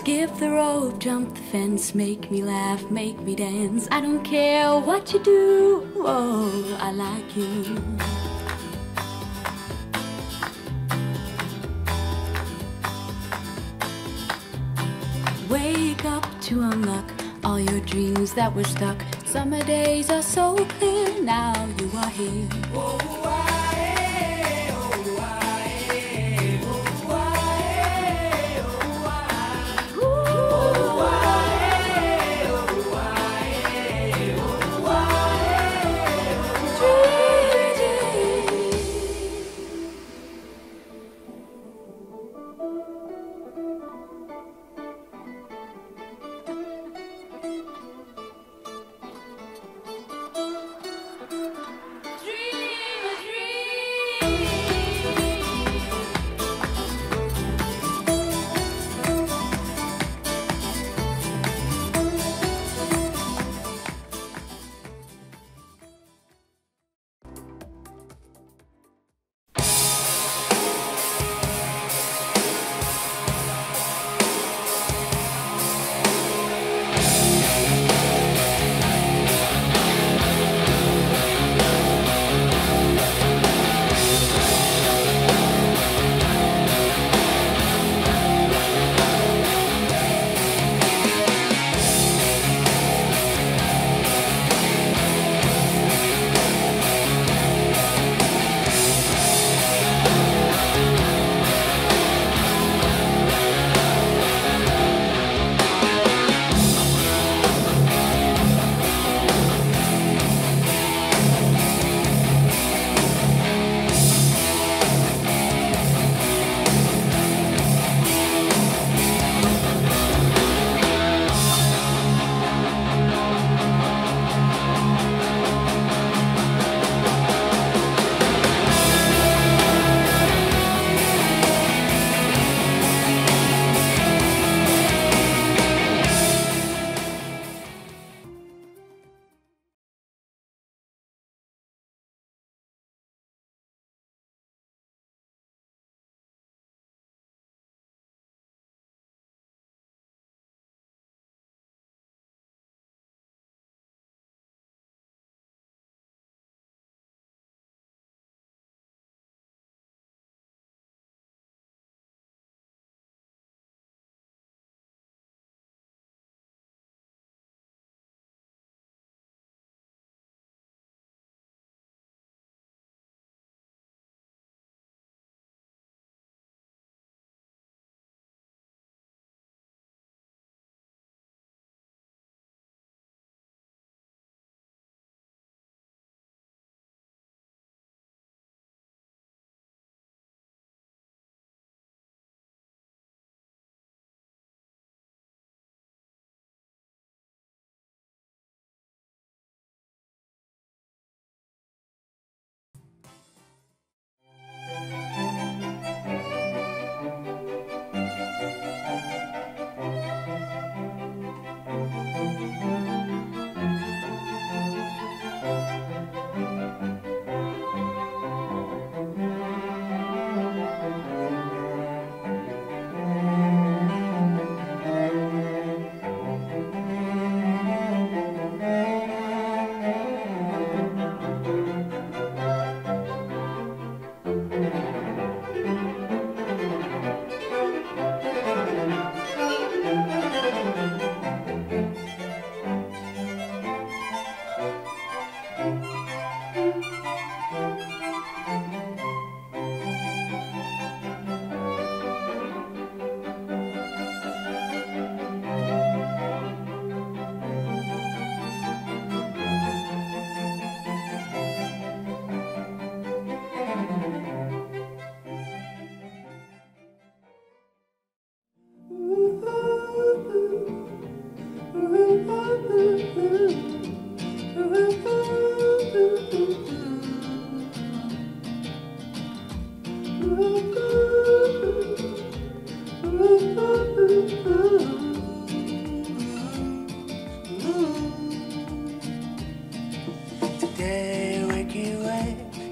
Skip the rope, jump the fence, make me laugh, make me dance. I don't care what you do, oh, I like you. Wake up to unlock all your dreams that were stuck. Summer days are so clear, now you are here.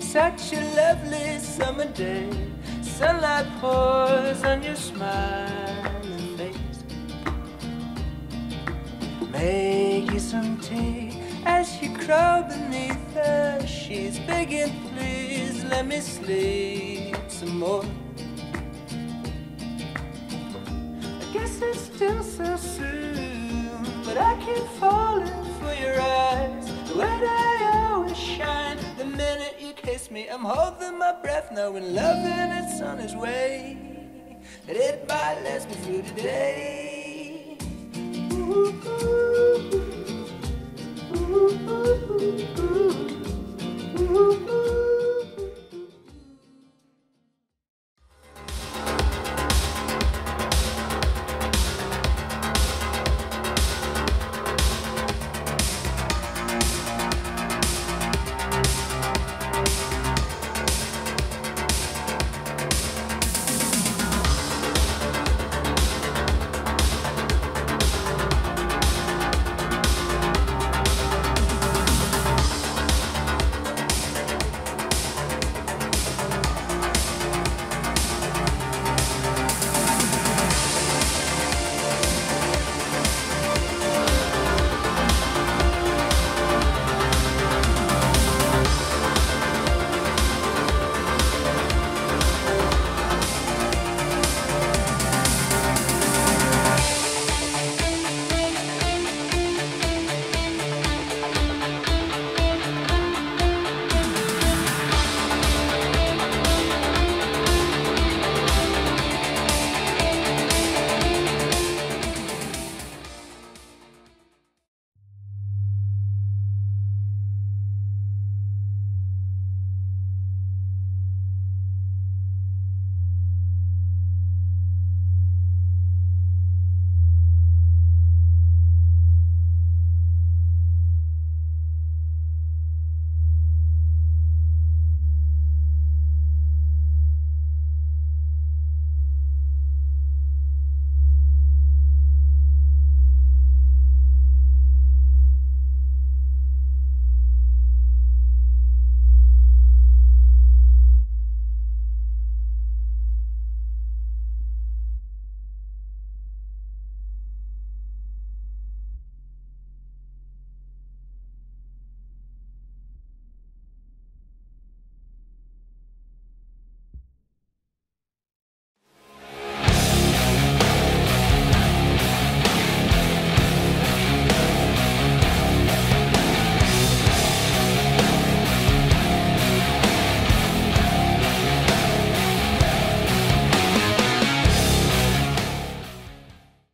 Such a lovely summer day. Sunlight pours on your smiling face. make you some tea as you crawl beneath her sheets, begging please let me sleep some more. I guess it's still so soon, but I keep falling for your eyes, the way they always shine. The minute you kiss me, I'm holding my breath, knowing loving it's on its way, that it might last me through the day. Ooh, ooh, ooh, ooh, ooh, ooh.